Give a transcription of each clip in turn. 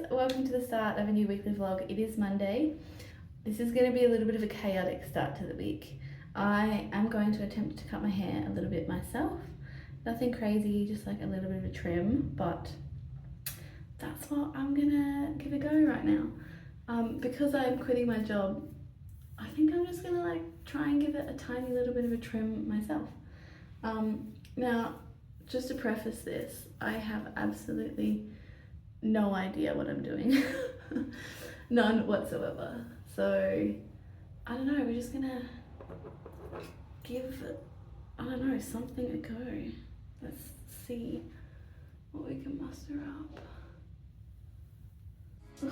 welcome to the start of a new weekly vlog. It is Monday. This is going to be a little bit of a chaotic start to the week. I am going to attempt to cut my hair a little bit myself. Nothing crazy, just like a little bit of a trim, but that's what I'm gonna give a go right now. Because I'm quitting my job, I think I'm just gonna like try and give it a tiny little bit of a trim myself. Now, just to preface this, I have absolutely no idea what I'm doing. None whatsoever. So, I don't know, we're just gonna give, I don't know, something a go. Let's see what we can muster up. Ugh.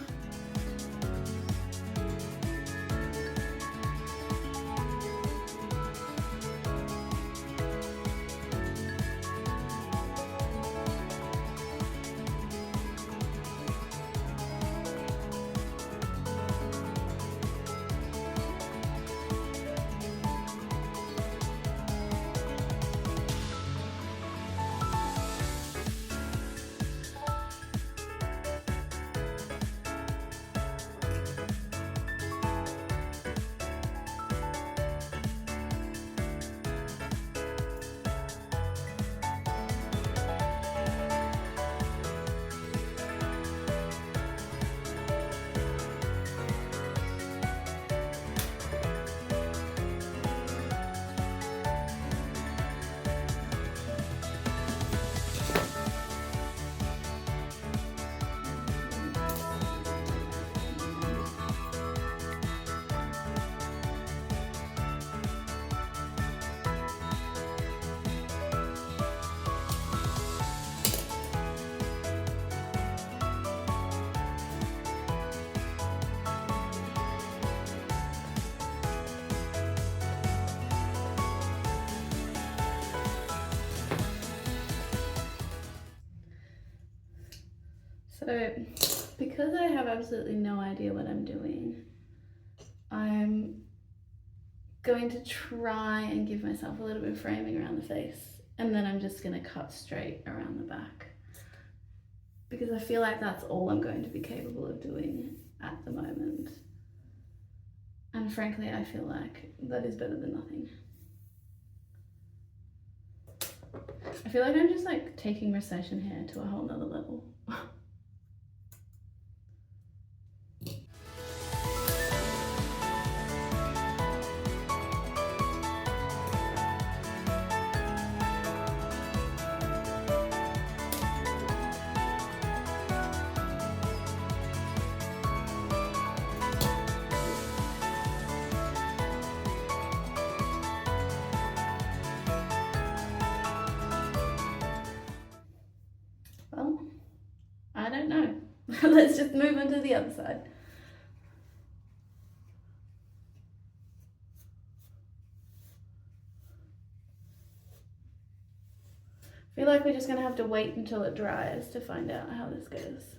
So, because I have absolutely no idea what I'm doing, I'm going to try and give myself a little bit of framing around the face, and then I'm just going to cut straight around the back, because I feel like that's all I'm going to be capable of doing at the moment. And frankly, I feel like that is better than nothing. I feel like I'm just like taking recession hair to a whole nother level. Well, I don't know. Let's just move on to the other side. I feel like we're just gonna have to wait until it dries to find out how this goes.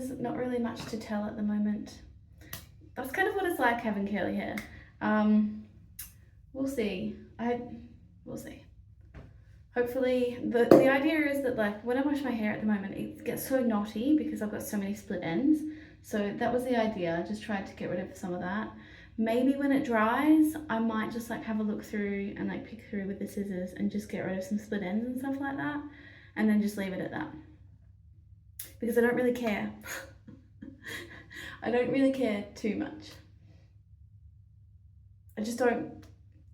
there's not really much to tell at the moment. That's kind of what it's like having curly hair. We'll see. We'll see. Hopefully, the idea is that like when I wash my hair at the moment, it gets so knotty because I've got so many split ends. So that was the idea. I just tried to get rid of some of that. Maybe when it dries, I might just like have a look through and like pick through with the scissors and just get rid of some split ends and stuff like that. And then just leave it at that. Because I don't really care. I don't really care too much. I just don't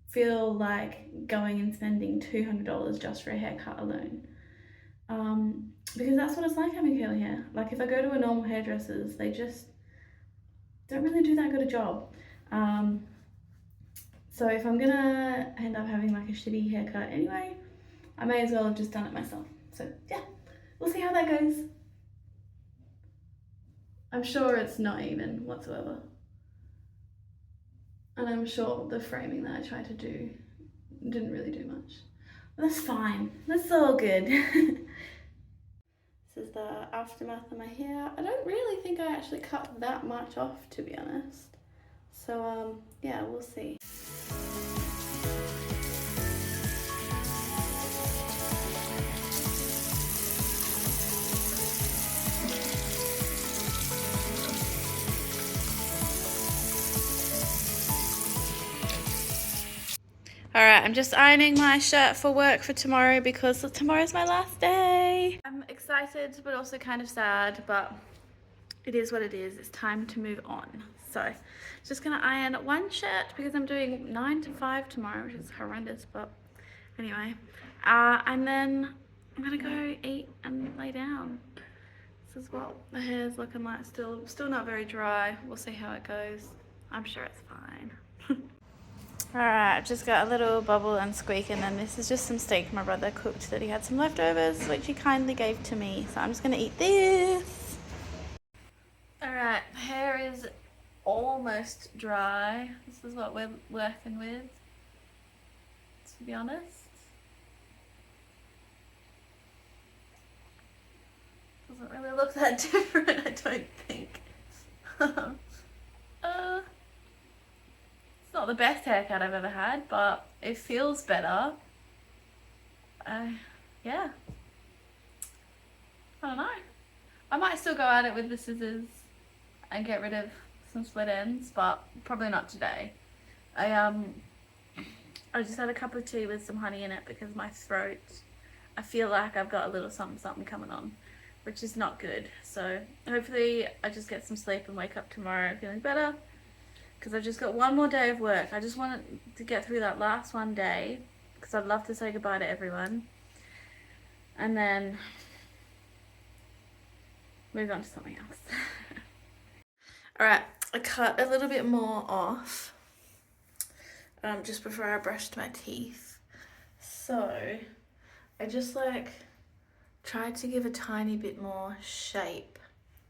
feel like going and spending $200 just for a haircut alone. Because that's what it's like having curly hair. Like if I go to a normal hairdresser's, they just don't really do that good a job. So if I'm gonna end up having like a shitty haircut anyway, I may as well have just done it myself. So yeah, we'll see how that goes. I'm sure it's not even whatsoever. And I'm sure the framing that I tried to do didn't really do much. But that's fine, that's all good. This is the aftermath of my hair. I don't really think I actually cut that much off, to be honest. So yeah, we'll see. Alright, I'm just ironing my shirt for work for tomorrow because tomorrow's my last day. I'm excited but also kind of sad, but it is what it is. It's time to move on. So, just gonna iron one shirt because I'm doing 9 to 5 tomorrow, which is horrendous, but anyway. And then I'm gonna go eat and lay down. This is what the hair's looking like. Still not very dry. We'll see how it goes. I'm sure it's fine. Alright, I've just got a little bubble and squeak, and then this is just some steak my brother cooked that he had some leftovers, which he kindly gave to me. So I'm just gonna eat this. Alright, hair is almost dry. This is what we're working with, to be honest. Doesn't really look that different, I don't think. It's not the best haircut I've ever had, but it feels better. Yeah. I don't know. I might still go at it with the scissors and get rid of some split ends, but probably not today. I just had a cup of tea with some honey in it because my throat, I feel like I've got a little something coming on, which is not good. So hopefully I just get some sleep and wake up tomorrow feeling better, because I've just got one more day of work. I just wanted to get through that last one day because I'd love to say goodbye to everyone and then move on to something else. Alright, I cut a little bit more off just before I brushed my teeth. So I just like tried to give a tiny bit more shape.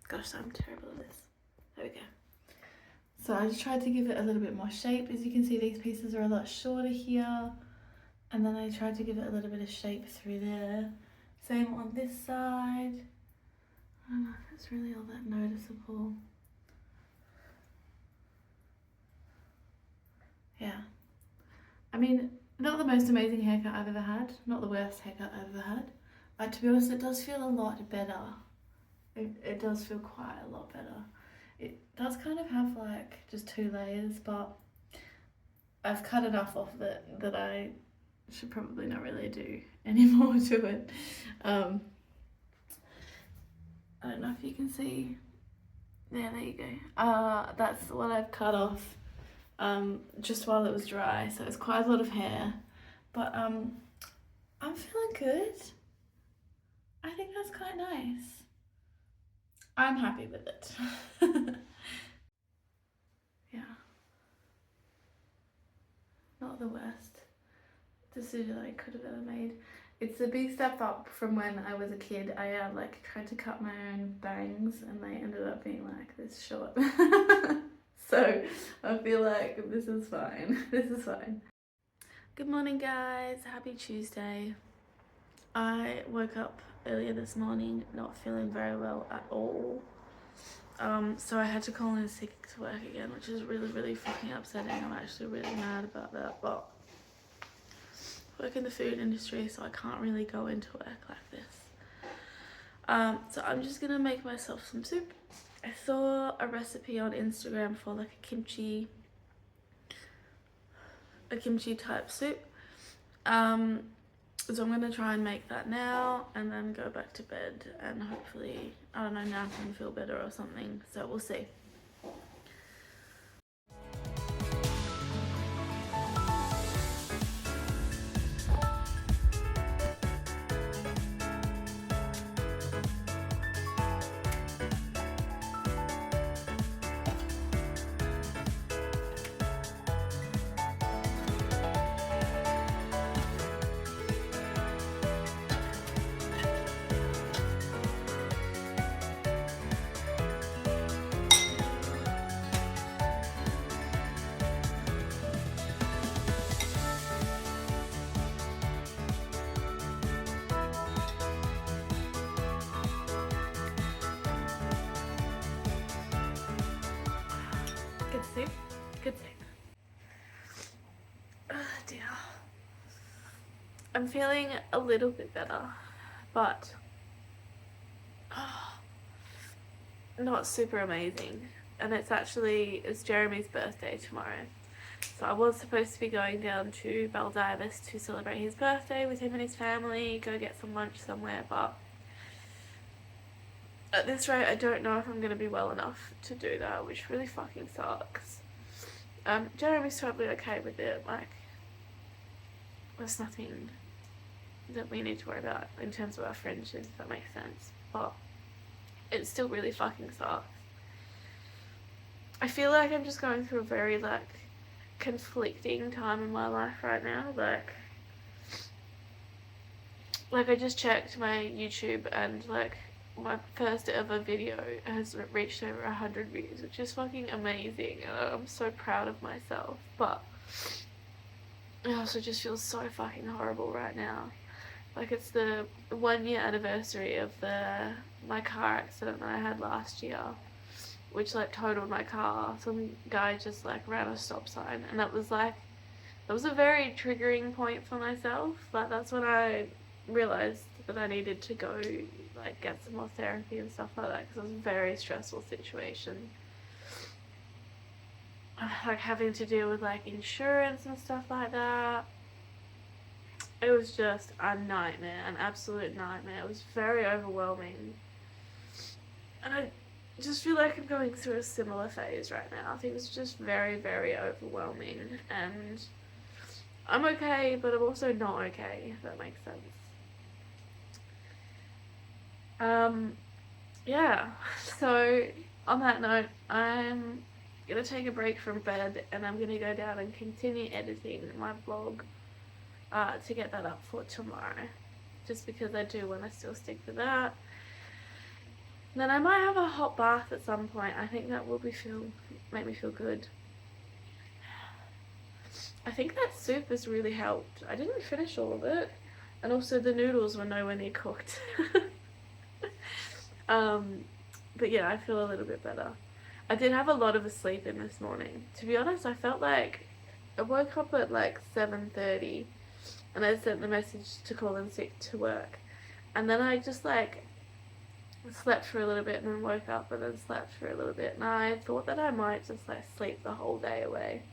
Gosh, I'm terrible at this. There we go. So I just tried to give it a little bit more shape. As you can see, these pieces are a lot shorter here. And then I tried to give it a little bit of shape through there. Same on this side. I don't know if it's really all that noticeable. Yeah. I mean, not the most amazing haircut I've ever had. Not the worst haircut I've ever had. But to be honest, it does feel a lot better. It does feel quite a lot better. It does kind of have like just 2 layers, but I've cut enough off of it that I should probably not really do any more to it. I don't know if you can see. Yeah, there you go. That's what I've cut off just while it was dry, so it's quite a lot of hair. But I'm feeling good. I think that's quite nice. I'm happy with it. Yeah. Not the worst decision I could have ever made. It's a big step up from when I was a kid. I like tried to cut my own bangs and they ended up being like this short. So I feel like this is fine. This is fine. Good morning, guys. Happy Tuesday. I woke up earlier this morning not feeling very well at all. So I had to call in sick to work again, which is really, really fucking upsetting. I'm actually really mad about that, but I work in the food industry, so I can't really go into work like this. So I'm just gonna make myself some soup. I saw a recipe on Instagram for like a kimchi type soup. So I'm gonna try and make that now and then go back to bed and hopefully, I don't know, nap and feel better or something. So we'll see. Good soup. Good soup. Oh dear. I'm feeling a little bit better, but not super amazing. And it's Jeremy's birthday tomorrow. So I was supposed to be going down to Baldivis to celebrate his birthday with him and his family, go get some lunch somewhere, but at this rate I don't know if I'm going to be well enough to do that, which really fucking sucks. Jeremy's totally okay with it, like, there's nothing that we need to worry about in terms of our friendship, if that makes sense, but it still really fucking sucks. I feel like I'm just going through a very, like, conflicting time in my life right now, like I just checked my YouTube and, like, my first ever video has reached over 100 views, which is fucking amazing, and I'm so proud of myself, but it also just feels so fucking horrible right now. Like, it's the 1 year anniversary of my car accident that I had last year, which, like, totaled my car. Some guy just, like, ran a stop sign, and that was a very triggering point for myself. Like, that's when I realised that I needed to go, like, get some more therapy and stuff like that, because it was a very stressful situation. Like, having to deal with, like, insurance and stuff like that. It was just a nightmare, an absolute nightmare. It was very overwhelming. And I just feel like I'm going through a similar phase right now. I think it's just very, very overwhelming. And I'm okay, but I'm also not okay, if that makes sense. Yeah. So, on that note, I'm gonna take a break from bed and I'm gonna go down and continue editing my vlog to get that up for tomorrow, just because I do want to still stick to that. And then I might have a hot bath at some point. I think that will make me feel good. I think that soup has really helped. I didn't finish all of it, and also the noodles were nowhere near cooked. But yeah, I feel a little bit better. I did have a lot of a sleep in this morning. To be honest, I felt like I woke up at like 7:30 and I sent the message to call in sick to work, and then I just like slept for a little bit and then woke up and then slept for a little bit, and I thought that I might just like sleep the whole day away.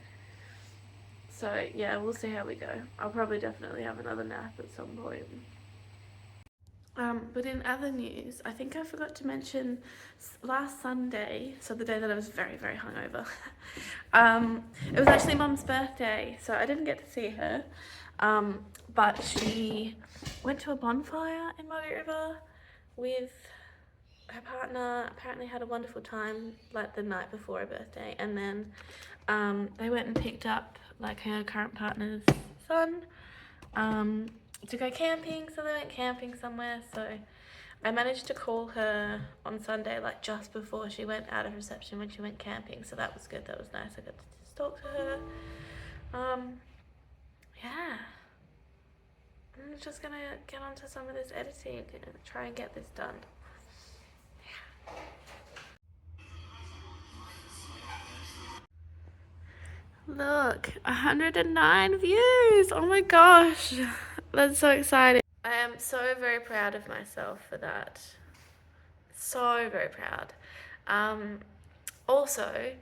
So yeah, we'll see how we go. I'll probably definitely have another nap at some point. But in other news, I think I forgot to mention last Sunday, so the day that I was very, very hungover, it was actually Mum's birthday, so I didn't get to see her, but she went to a bonfire in Margaret River with her partner, apparently had a wonderful time, like, the night before her birthday, and then they went and picked up, like, her current partner's son, to go camping, so they went camping somewhere. So I managed to call her on Sunday, like just before she went out of reception when she went camping, so that was good, that was nice. I got to just talk to her. Yeah, I'm just gonna get onto some of this editing and try and get this done. Look, 109 views. Oh my gosh. That's so exciting. I am so very proud of myself for that. So very proud. Also,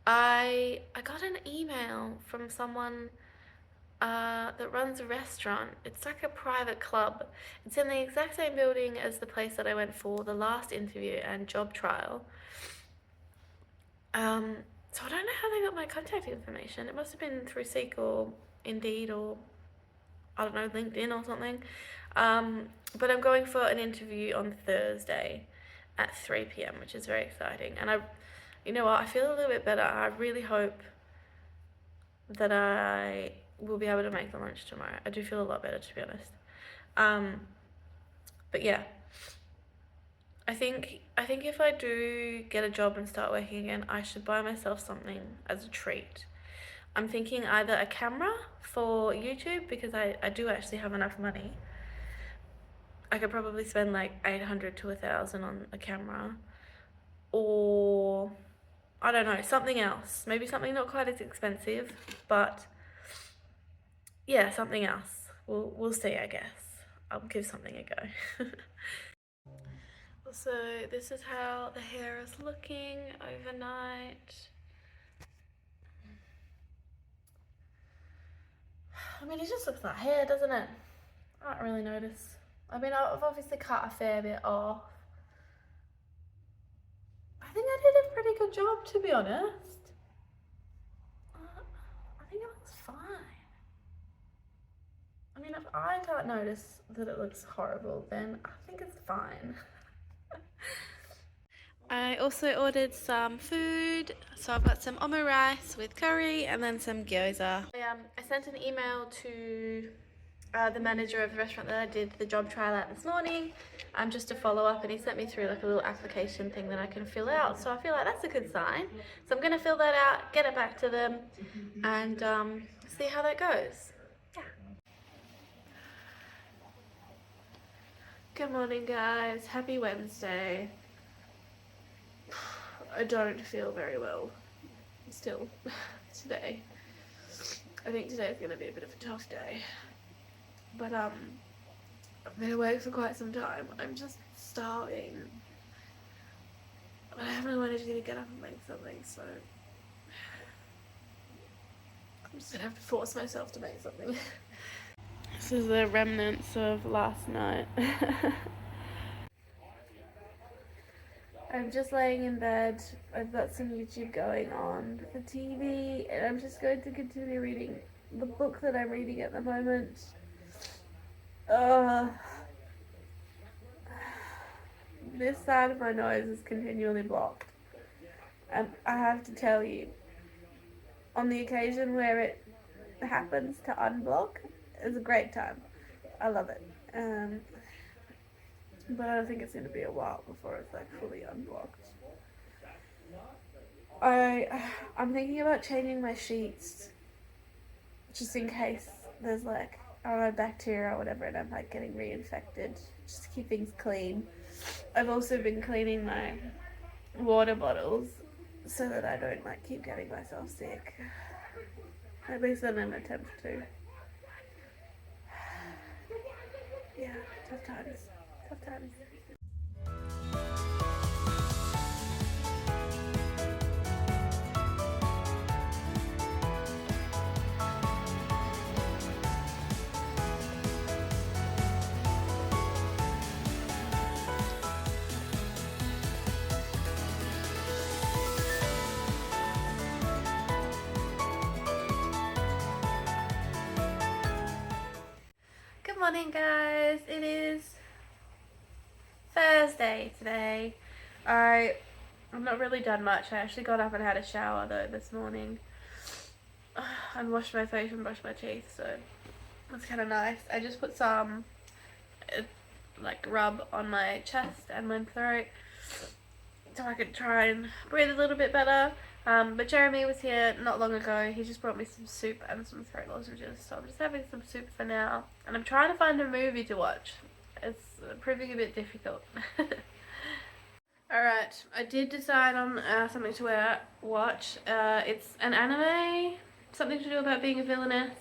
I got an email from someone that runs a restaurant. It's like a private club. It's in the exact same building as the place that I went for the last interview and job trial. So I don't know how they got my contact information. It must have been through Seek or Indeed or I don't know, LinkedIn or something. But I'm going for an interview on Thursday at 3 p.m, which is very exciting. And you know what, I feel a little bit better. I really hope that I will be able to make the lunch tomorrow. I do feel a lot better, to be honest. But yeah, I think if I do get a job and start working again, I should buy myself something as a treat. I'm thinking either a camera for YouTube, because I do actually have enough money. I could probably spend like 800 to 1,000 on a camera, or I don't know, something else. Maybe something not quite as expensive, but yeah, something else. We'll see, I guess. I'll give something a go. So this is how the hair is looking overnight. I mean, it just looks like hair, doesn't it? I don't really notice. I mean, I've obviously cut a fair bit off. I think I did a pretty good job, to be honest. I think it looks fine. I mean, if I can't notice that it looks horrible, then I think it's fine. I also ordered some food, so I've got some omu rice with curry and then some gyoza. I sent an email to the manager of the restaurant that I did the job trial at this morning, just to follow up, and he sent me through like a little application thing that I can fill out, so I feel like that's a good sign. So I'm going to fill that out, get it back to them, and see how that goes. Yeah. Good morning, guys. Happy Wednesday. I don't feel very well still today. I think today's going to be a bit of a tough day. But I've been awake for quite some time. I'm just starving. But I have no energy to get up and make something, so I'm just going to have to force myself to make something. This is the remnants of last night. I'm just laying in bed. I've got some YouTube going on, the TV, and I'm just going to continue reading the book that I'm reading at the moment. This side of my nose is continually blocked. And I have to tell you, on the occasion where it happens to unblock, it's a great time. I love it. But I don't think it's going to be a while before it's like fully unblocked. I'm thinking about changing my sheets just in case there's like, I don't know, bacteria or whatever, and I'm like getting reinfected, just to keep things clean. I've also been cleaning my water bottles so that I don't like keep getting myself sick. At least in an attempt to. Yeah, tough times. Tough times. Good morning, guys. It is Thursday today. I've not really done much. I actually got up and had a shower though this morning and washed my face and brushed my teeth, so that's kind of nice. I just put some like rub on my chest and my throat so I could try and breathe a little bit better. But Jeremy was here not long ago. He just brought me some soup and some throat lozenges, so I'm just having some soup for now. And I'm trying to find a movie to watch. It's proving a bit difficult. Alright, I did decide on something to watch. It's an anime. Something to do about being a villainess.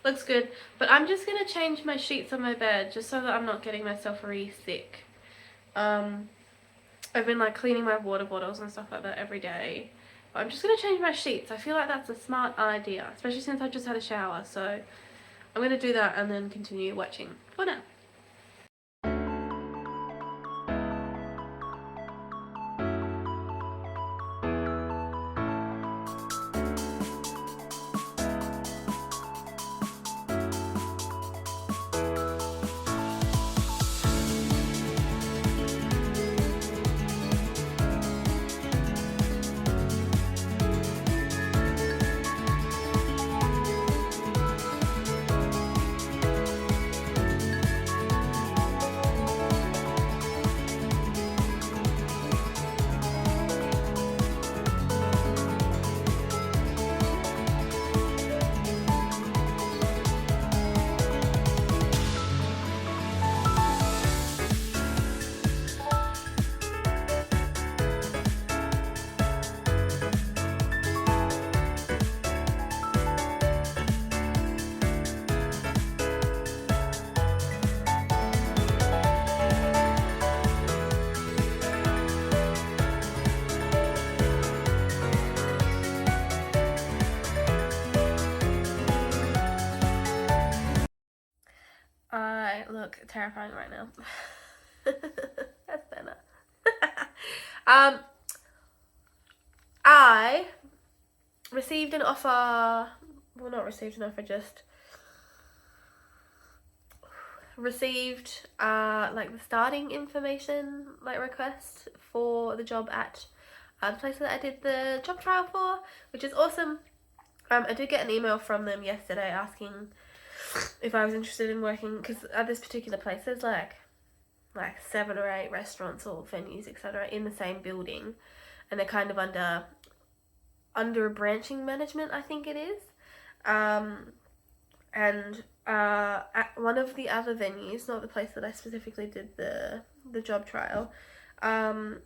Looks good. But I'm just going to change my sheets on my bed just so that I'm not getting myself really sick. I've been like cleaning my water bottles and stuff like that every day. But I'm just going to change my sheets. I feel like that's a smart idea, especially since I just had a shower. So I'm going to do that and then continue watching for now. I look terrifying right now. That's better. I received an offer, well, not received an offer, just received like the starting information like request for the job at the place that I did the job trial for, which is awesome. I did get an email from them yesterday asking if I was interested in working, because at this particular place there's like 7 or 8 restaurants or venues, etc., in the same building, and they're kind of under a branching management, I think it is. And at one of the other venues, not the place that I specifically did the job trial, a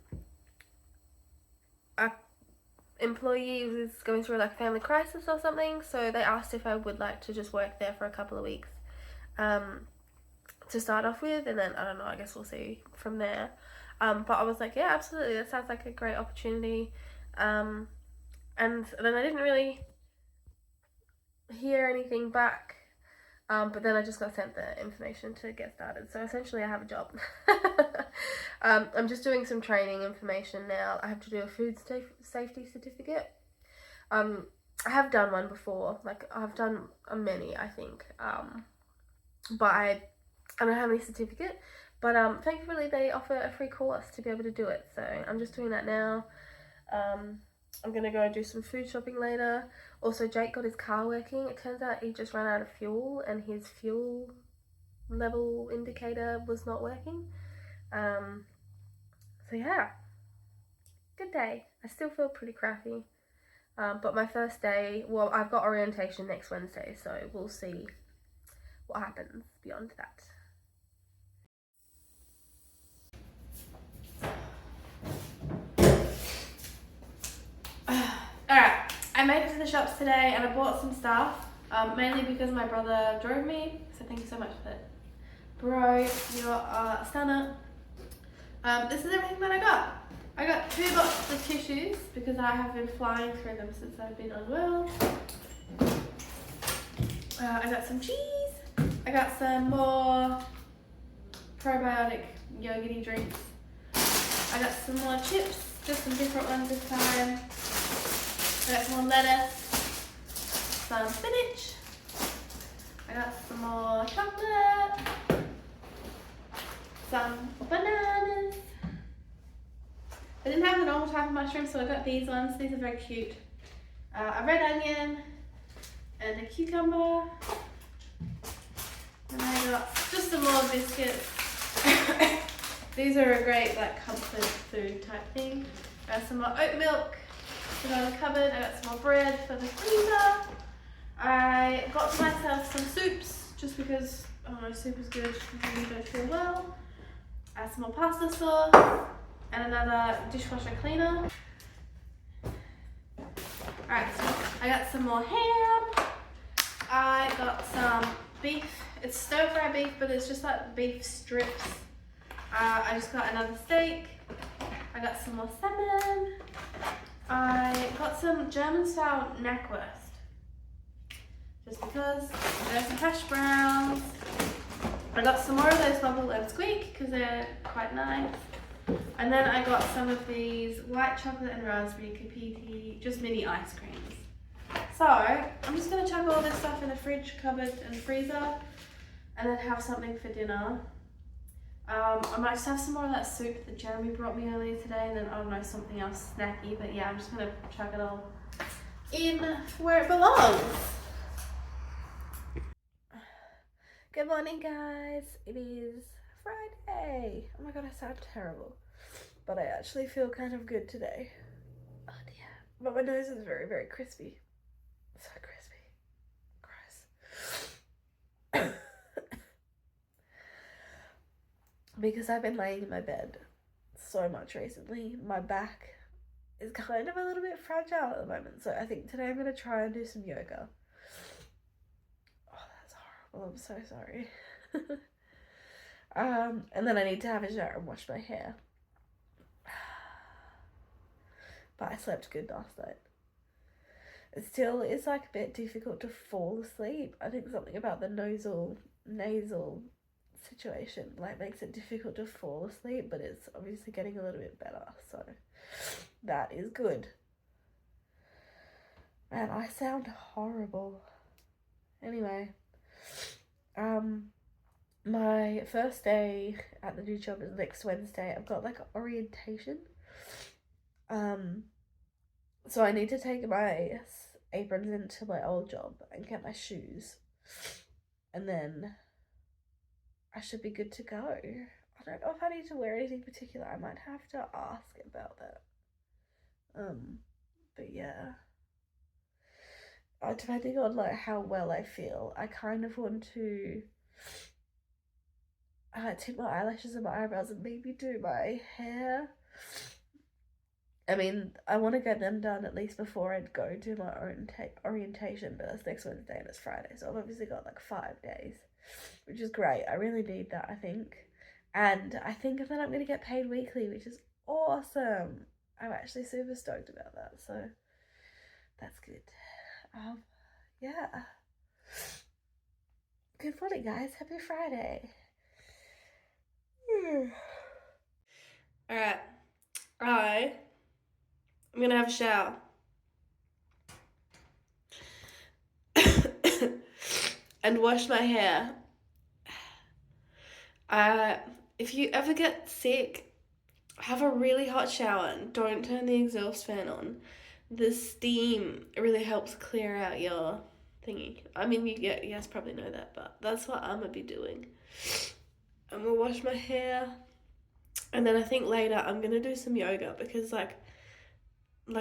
employee was going through like a family crisis or something, so they asked if I would like to just work there for a couple of weeks to start off with, and then I don't know, I guess we'll see from there. But I was like, yeah, absolutely, that sounds like a great opportunity. And then I didn't really hear anything back, but then I just got sent the information to get started, so essentially I have a job. I'm just doing some training information now. I have to do a food safety certificate. I have done one before, like I've done many, I think, but I don't have any certificate, but thankfully they offer a free course to be able to do it, so I'm just doing that now. I'm gonna go do some food shopping later. Also, Jake got his car working. It turns out he just ran out of fuel and his fuel level indicator was not working. So yeah, good day. I still feel pretty crappy, but my first day, well, I've got orientation next Wednesday, so we'll see what happens beyond that. Alright, I made it to the shops today and I bought some stuff, mainly because my brother drove me, so thank you so much for that. Bro, you're a stunner. This is everything that I got. I got 2 boxes of tissues because I have been flying through them since I've been unwell. I got some cheese. I got some more probiotic yogurty drinks. I got some more chips, just some different ones this time. I got some more lettuce, some spinach. I got some more chocolate, some bananas. I didn't have the normal type of mushrooms, so I got these ones. These are very cute. A red onion and a cucumber. And I got just some more biscuits. These are a great like comfort food type thing. I got some more oat milk. Put on the cupboard. I got some more bread for the freezer. I got myself some soups just because, I don't know, soup is good when you don't feel well. I have some more pasta sauce and another dishwasher cleaner. Alright, so I got some more ham. I got some beef. It's stir-fry beef, but it's just like beef strips. I just got another steak. I got some more salmon. I got some German-style knackwurst. Just because. There's some hash browns. I got some more of those bubble and squeak because they're quite nice. And then I got some of these white chocolate and raspberry kapiti, just mini ice creams. So I'm just gonna chuck all this stuff in the fridge, cupboard and freezer and then have something for dinner. I might just have some more of that soup that Jeremy brought me earlier today, and then I don't know, something else snacky, but yeah, I'm just gonna chuck it all in where it belongs. Good morning, guys. It is Friday. Oh my god, I sound terrible, but I actually feel kind of good today. Oh dear. But my nose is very, very crispy. So crispy. Gross. Because I've been laying in my bed so much recently, my back is kind of a little bit fragile at the moment. So I think today I'm going to try and do some yoga. Oh, that's horrible. I'm so sorry. And then I need to have a shower and wash my hair. But I slept good last night. It still is like a bit difficult to fall asleep. I think something about the nasal situation like makes it difficult to fall asleep, but it's obviously getting a little bit better, so that is good. And I sound horrible. Anyway, my first day at the new job is next Wednesday. I've got like orientation, so I need to take my aprons into my old job and get my shoes, and then I should be good to go. I don't know if I need to wear anything particular. I might have to ask about that. But yeah. Depending on like how well I feel, I kind of want to tint my eyelashes and my eyebrows and maybe do my hair. I mean, I want to get them done at least before I'd go do my orientation, but that's next Wednesday and it's Friday, so I've obviously got like 5 days, which is great. I really need that, I think. And I think that I'm going to get paid weekly, which is awesome. I'm actually super stoked about that, so that's good. Yeah. Good morning, guys. Happy Friday. Alright. I'm gonna have a shower. And wash my hair. If you ever get sick, have a really hot shower and don't turn the exhaust fan on. The steam really helps clear out your thingy. I mean, you guys probably know that, but that's what I'm gonna be doing. I'm gonna wash my hair, and then I think later I'm gonna do some yoga because like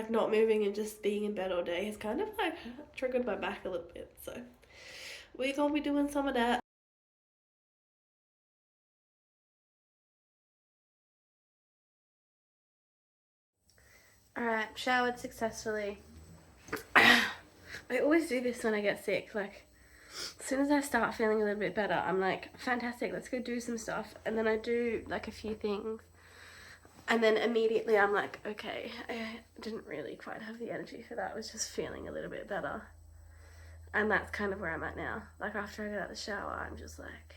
not moving and just being in bed all day has kind of like triggered my back a little bit. So we're gonna be doing some of that. Alright, showered successfully. I always do this when I get sick. Like, as soon as I start feeling a little bit better, I'm like, fantastic, let's go do some stuff. And then I do like a few things. And then immediately I'm like, okay, I didn't really quite have the energy for that. I was just feeling a little bit better. And that's kind of where I'm at now. Like, after I get out of the shower, I'm just like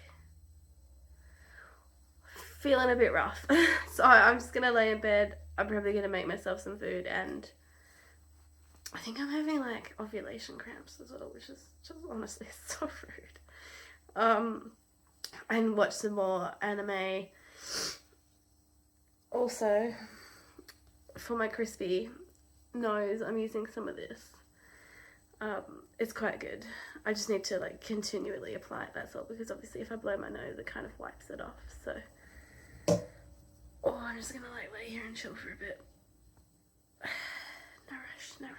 feeling a bit rough. So I'm just gonna lay in bed. I'm probably gonna make myself some food, and I think I'm having like ovulation cramps as well, which is just honestly so rude. And watch some more anime. Also, for my crispy nose, I'm using some of this. It's quite good. I just need to like continually apply it, that's all, because obviously if I blow my nose, it kind of wipes it off. So, I'm just gonna like lay here and chill for a bit. No rush, no rush.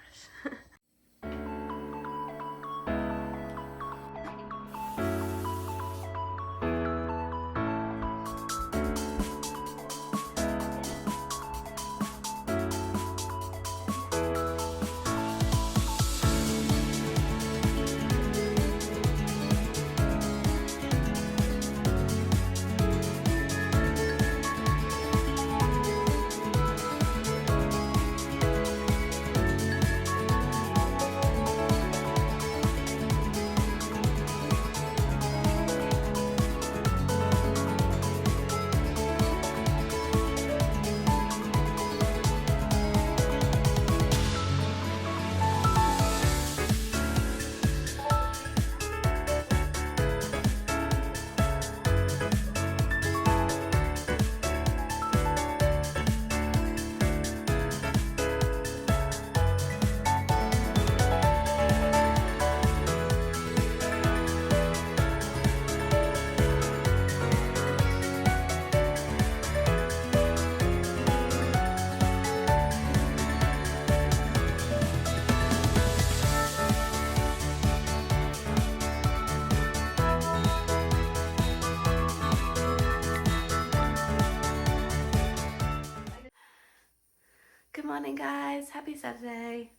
morning, guys. Happy Saturday.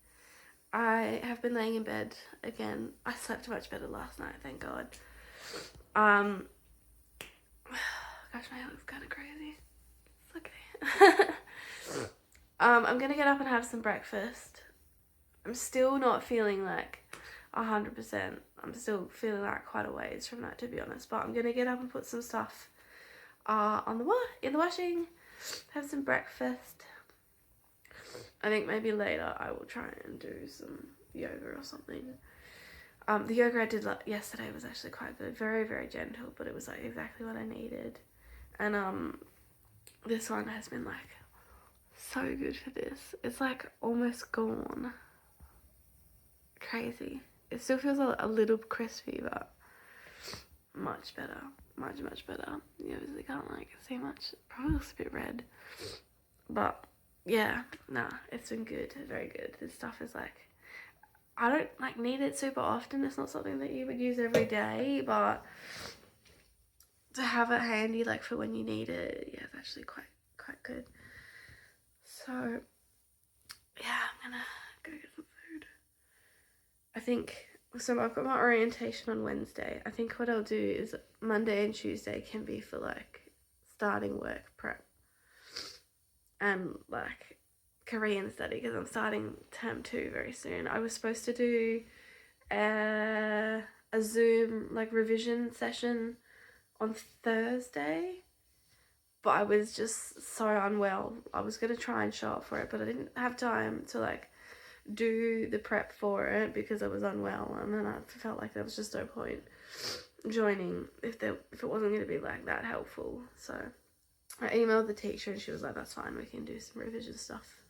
I have been laying in bed again. I slept much better last night, thank God. Gosh, my hair looks kind of crazy. It's okay. I'm gonna get up and have some breakfast. I'm still not feeling like 100%. I'm still feeling like quite a ways from that, to be honest. But I'm gonna get up and put some stuff in the washing, have some breakfast. I think maybe later I will try and do some yoga or something. The yoga I did yesterday was actually quite good. Very, very gentle, but it was like exactly what I needed. And this one has been like so good for this. It's like almost gone. Crazy. It still feels a little crispy, but much better. Much better. You obviously can't like see much. Probably looks a bit red. But yeah, nah, it's been good. Very good. This stuff is like, I don't like need it super often. It's not something that you would use every day, but to have it handy like for when you need it, yeah, it's actually quite good. So yeah, I'm gonna go get some food. I think, so I've got my orientation on Wednesday. I think what I'll do is Monday and Tuesday can be for like starting work prep and like Korean study, because I'm starting term 2 very soon. I was supposed to do a Zoom like revision session on Thursday, but I was just so unwell. I was going to try and show up for it, but I didn't have time to like do the prep for it because I was unwell, and then I felt like there was just no point joining if it wasn't going to be like that helpful. So I emailed the teacher and she was like, that's fine, we can do some revision stuff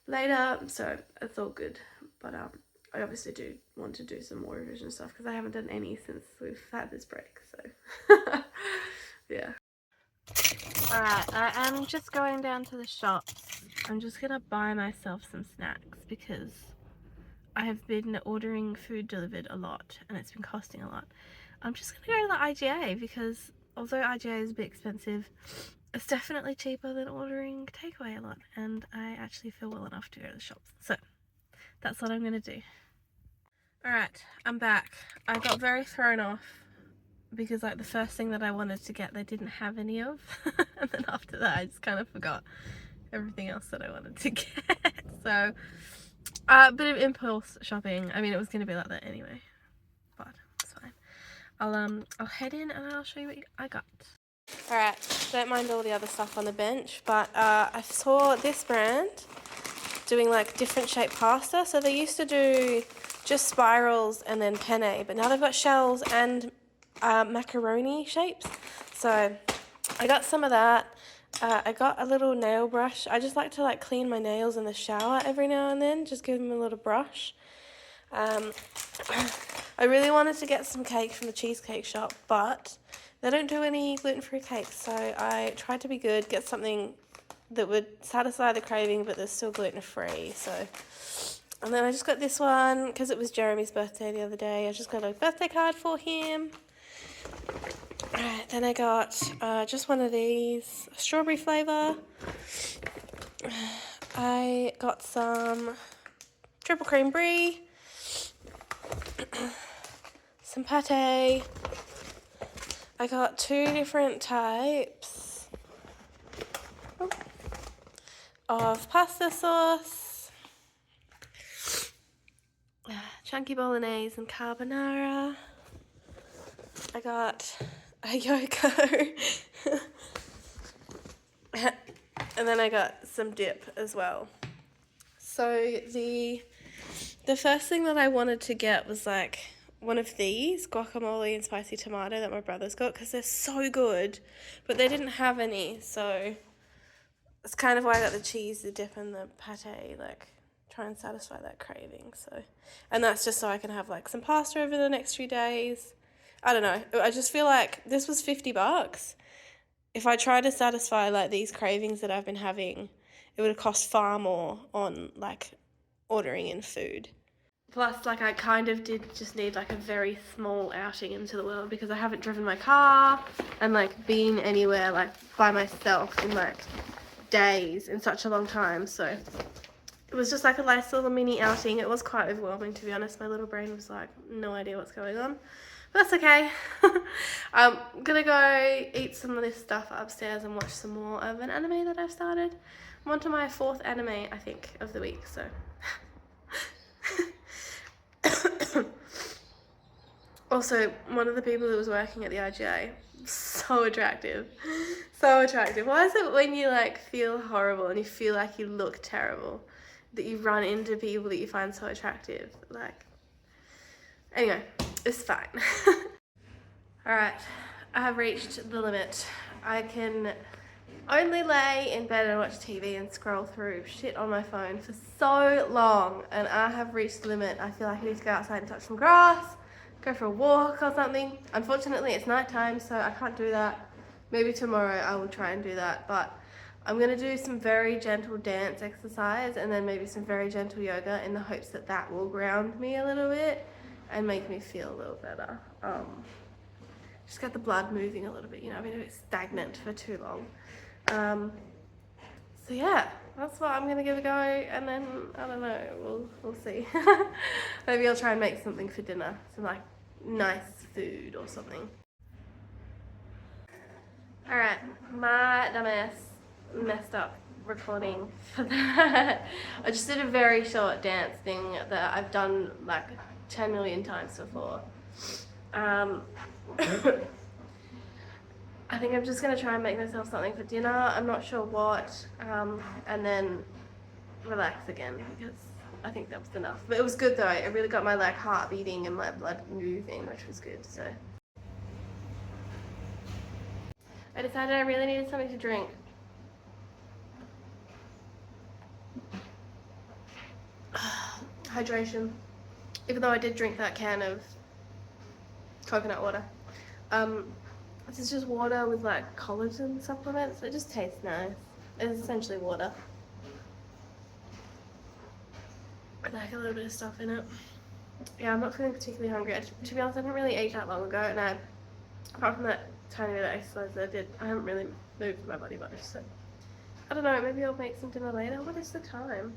later. So it's all good, but I obviously do want to do some more revision stuff because I haven't done any since we've had this break, so yeah. Alright, I am just going down to the shops. I'm just gonna buy myself some snacks because I have been ordering food delivered a lot and it's been costing a lot. I'm just gonna go to the IGA because although IGA is a bit expensive, it's definitely cheaper than ordering takeaway a lot, and I actually feel well enough to go to the shops. So that's what I'm gonna do. Alright, I'm back. I got very thrown off because like the first thing that I wanted to get they didn't have any of, and then after that I just kind of forgot everything else that I wanted to get. So a bit of impulse shopping. I mean, it was going to be like that anyway, but it's fine. I'll head in and I'll show you what I got. Alright, don't mind all the other stuff on the bench, but I saw this brand doing like different shaped pasta. So they used to do just spirals and then penne, but now they've got shells and macaroni shapes. So I got some of that. I got a little nail brush. I just like to like clean my nails in the shower every now and then, just give them a little brush. I really wanted to get some cake from the cheesecake shop, but they don't do any gluten-free cakes, so I tried to be good, get something that would satisfy the craving but that's still gluten-free. So, and then I just got this one because it was Jeremy's birthday the other day. I just got a birthday card for him. Alright, then I got just one of these, strawberry flavour. I got some triple cream brie, some pate. I got 2 different types of pasta sauce, chunky bolognese and carbonara. I got a yoko and then I got some dip as well. So the first thing that I wanted to get was like one of these guacamole and spicy tomato that my brother's got because they're so good, but they didn't have any, so it's kind of why I got the cheese, the dip and the pate, like try and satisfy that craving. So, and that's just so I can have like some pasta over the next few days. I don't know, I just feel like this was $50. If I try to satisfy like these cravings that I've been having, it would have cost far more on like ordering in food. Plus, like, I kind of did just need like a very small outing into the world because I haven't driven my car and like been anywhere like by myself in like days in such a long time. So it was just like a nice little mini outing. It was quite overwhelming, to be honest. My little brain was like, no idea what's going on. But that's okay. I'm gonna go eat some of this stuff upstairs and watch some more of an anime that I've started. I'm on to my 4th anime, I think, of the week, so. Also, one of the people who was working at the IGA, so attractive. So attractive. Why is it when you like feel horrible and you feel like you look terrible that you run into people that you find so attractive? Like, anyway, it's fine. Alright, I have reached the limit. I can only lay in bed and watch TV and scroll through shit on my phone for so long, and I have reached the limit. I feel like I need to go outside and touch some grass, go for a walk or something. Unfortunately, it's nighttime, so I can't do that. Maybe tomorrow I will try and do that, but I'm gonna do some very gentle dance exercise and then maybe some very gentle yoga in the hopes that that will ground me a little bit and make me feel a little better. Just get the blood moving a little bit, you know, I've been a bit stagnant for too long. So yeah, that's what I'm gonna give a go, and then I don't know, we'll see. Maybe I'll try and make something for dinner, some like nice food or something. Alright, my dumbass messed up recording for that. I just did a very short dance thing that I've done like 10 million times before. I think I'm just going to try and make myself something for dinner. I'm not sure what, and then relax again, because I think that was enough. But it was good though. It really got my like heart beating and my blood moving, which was good. So I decided I really needed something to drink. Hydration. Even though I did drink that can of coconut water. This is just water with like collagen supplements. It just tastes nice. It's essentially water. With like a little bit of stuff in it. Yeah, I'm not feeling particularly hungry. To be honest, I didn't really eat that long ago, and apart from that tiny bit of exercise that I did, I haven't really moved my body much, so I don't know, maybe I'll make some dinner later. What is the time?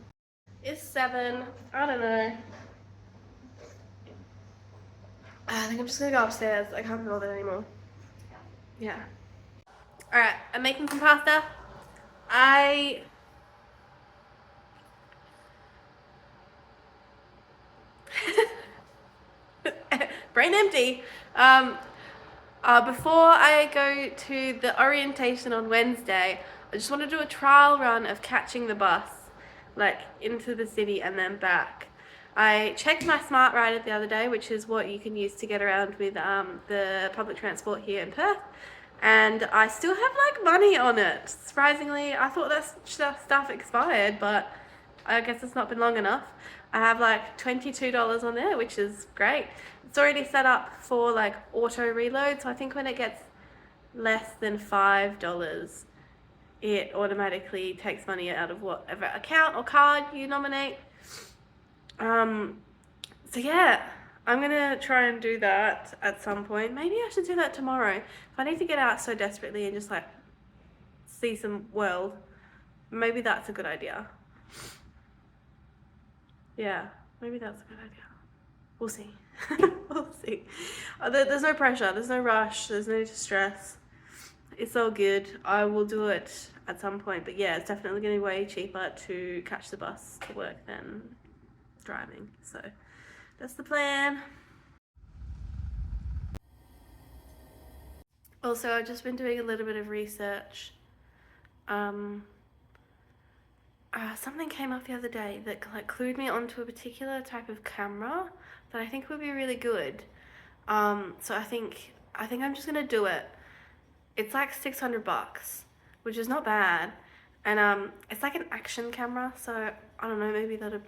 It's 7. I don't know. I think I'm just gonna go upstairs. I can't be bothered anymore. Yeah. Alright, I'm making some pasta. Brain empty. Before I go to the orientation on Wednesday, I just want to do a trial run of catching the bus, like into the city and then back. I checked my Smart Rider the other day, which is what you can use to get around with the public transport here in Perth, and I still have like money on it. Surprisingly, I thought that stuff expired, but I guess it's not been long enough. I have like $22 on there, which is great. It's already set up for like auto reload, so I think when it gets less than $5, it automatically takes money out of whatever account or card you nominate. So yeah, I'm gonna try and do that at some point. Maybe I should do that tomorrow. If I need to get out so desperately and just like see some world, maybe that's a good idea. Yeah, maybe that's a good idea. We'll see. We'll see. There's no pressure, there's no rush, there's no stress. It's all good. I will do it at some point, but yeah, it's definitely going to be way cheaper to catch the bus to work than driving. So that's the plan. Also, I've just been doing a little bit of research. Something came up the other day that like clued me onto a particular type of camera that I think would be really good. So I think I'm just gonna do it. It's like $600, which is not bad, and it's like an action camera. So I don't know, maybe that'll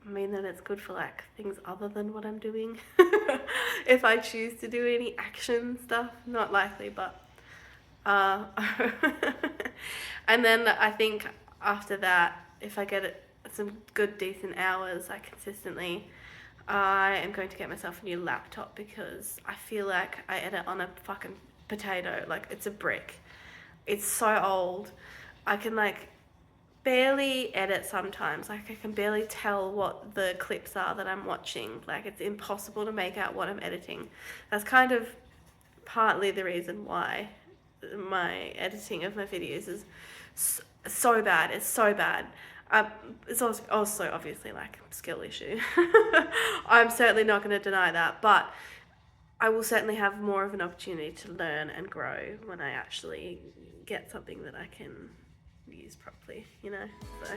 mean that it's good for like things other than what I'm doing. If I choose to do any action stuff, not likely, but and then I think after that, if I get some good decent hours like consistently, I am going to get myself a new laptop, because I feel like I edit on a fucking potato. Like, it's a brick. It's so old. I can like barely edit sometimes. Like, I can barely tell what the clips are that I'm watching. Like, it's impossible to make out what I'm editing. That's kind of partly the reason why my editing of my videos is so bad. It's so bad. It's also obviously like a skill issue. I'm certainly not going to deny that, but I will certainly have more of an opportunity to learn and grow when I actually get something that I can use properly, you know. So.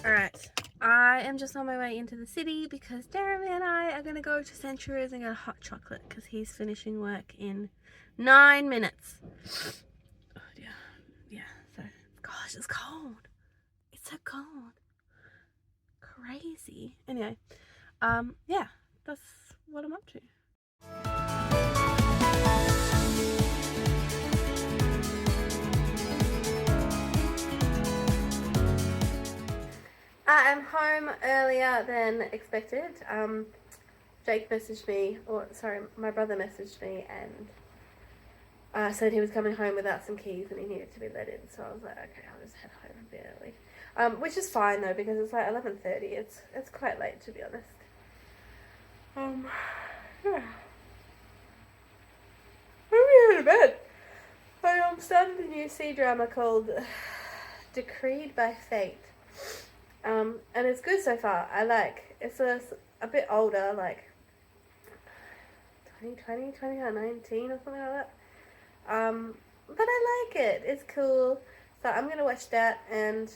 Alright, I am just on my way into the city because Jeremy and I are going to go to Centuries and get a hot chocolate because he's finishing work in 9 minutes. Oh dear. Yeah, so, gosh, it's cold. It's so cold. Crazy. Anyway, yeah, that's what I'm up to. I am home earlier than expected. Jake messaged me, my brother messaged me and said he was coming home without some keys and he needed to be let in. So I was like, okay, I'll just head home a bit early. Which is fine though because it's like 11:30. It's quite late to be honest. Yeah. I'm going to bed. I started a new C drama called Decreed by Fate. And it's good so far. It's a bit older, like 2020, 2019 or something like that. But I like it. It's cool. So I'm going to watch that and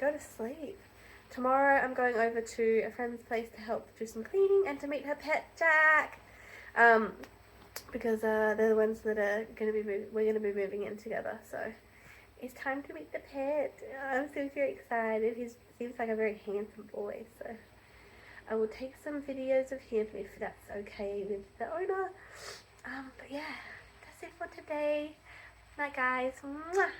go to sleep. Tomorrow I'm going over to a friend's place to help do some cleaning and to meet her pet, Jack. Because they're the ones that are we're going to be moving in together. So it's time to meet the pet. I'm so very excited. He seems like a very handsome boy, so I will take some videos of him if that's okay with the owner. But yeah, that's it for today. Night, guys. Mwah.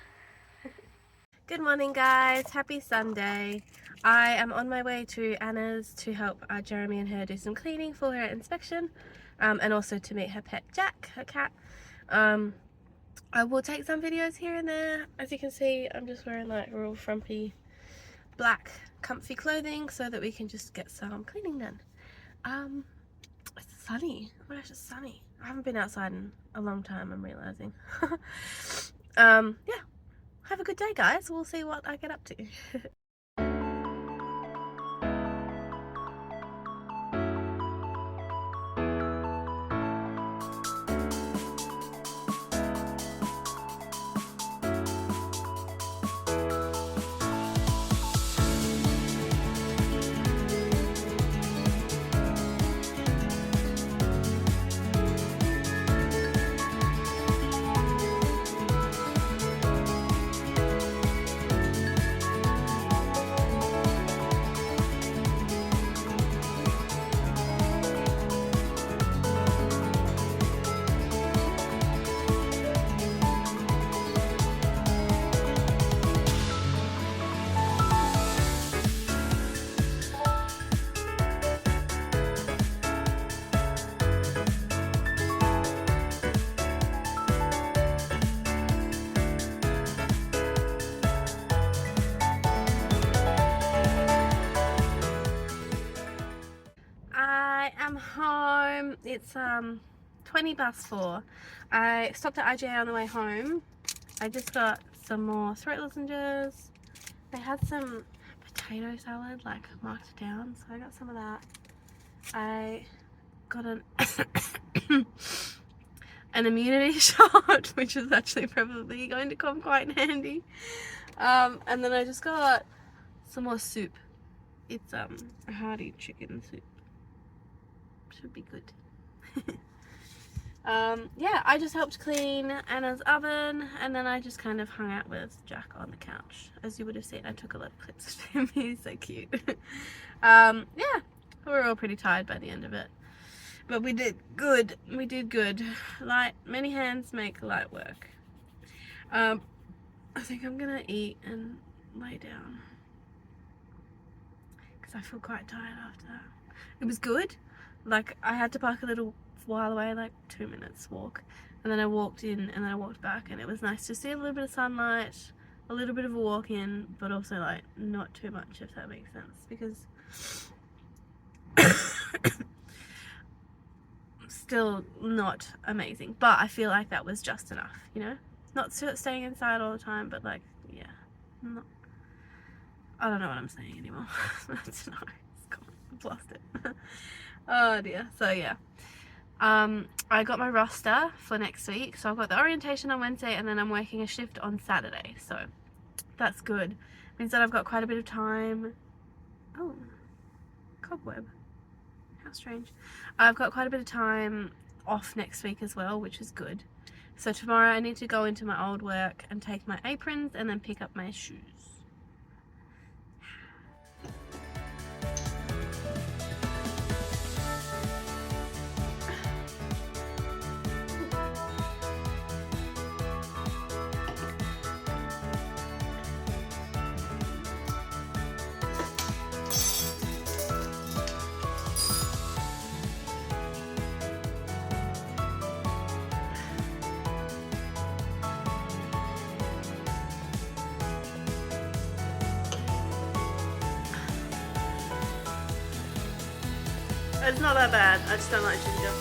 Good morning, guys. Happy Sunday. I am on my way to Anna's to help Jeremy and her do some cleaning for her inspection, and also to meet her pet Jack, her cat. I will take some videos here and there. As you can see, I'm just wearing like real frumpy black comfy clothing so that we can just get some cleaning done. It's sunny. Oh my gosh, it's sunny. I haven't been outside in a long time, I'm realizing. Yeah, have a good day, guys. We'll see what I get up to. I'm home. It's 4:20. I stopped at IGA on the way home. I just got some more throat lozenges. They had some potato salad like marked down, so I got some of that. I got an immunity shot, which is actually probably going to come quite handy. And then I just got some more soup. It's a hearty chicken soup. Should be good. Yeah, I just helped clean Anna's oven and then I just kind of hung out with Jack on the couch. As you would have seen, I took a lot of clips of him. He's so cute. Yeah, we were all pretty tired by the end of it. But we did good. We did good. Many hands make light work. I think I'm gonna eat and lay down because I feel quite tired after that. It was good. Like, I had to park a little while away, like 2 minutes walk, and then I walked in and then I walked back, and it was nice to see a little bit of sunlight, a little bit of a walk in, but also like not too much, if that makes sense, because still not amazing, but I feel like that was just enough, you know? Not staying inside all the time, but like, yeah, not, I don't know what I'm saying anymore. That's nice. I've lost it. Oh dear. So yeah, I got my roster for next week, so I've got the orientation on Wednesday, and then I'm working a shift on Saturday, so that's good. Means that I've got quite a bit of time. Oh, cobweb. How strange. I've got quite a bit of time off next week as well, which is good. So tomorrow I need to go into my old work and take my aprons and then pick up my shoes. It's not that bad, I just don't like ginger.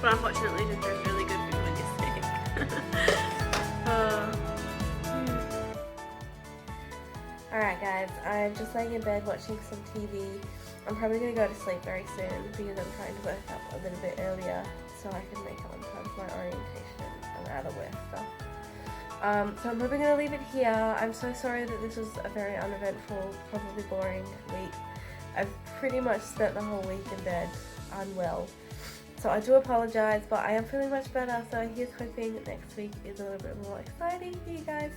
But unfortunately ginger is really good for you when you're sick. Alright guys, I'm just laying in bed watching some TV. I'm probably going to go to sleep very soon because I'm trying to wake up a little bit earlier so I can make it on time for my orientation and other work stuff. So I'm probably going to leave it here. I'm so sorry that this was a very uneventful, probably boring week. I've pretty much spent the whole week in bed unwell. So I do apologise, but I am feeling much better, so here's hoping next week is a little bit more exciting for you guys.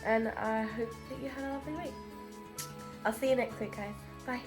And I hope that you had a lovely week. I'll see you next week, guys. Bye.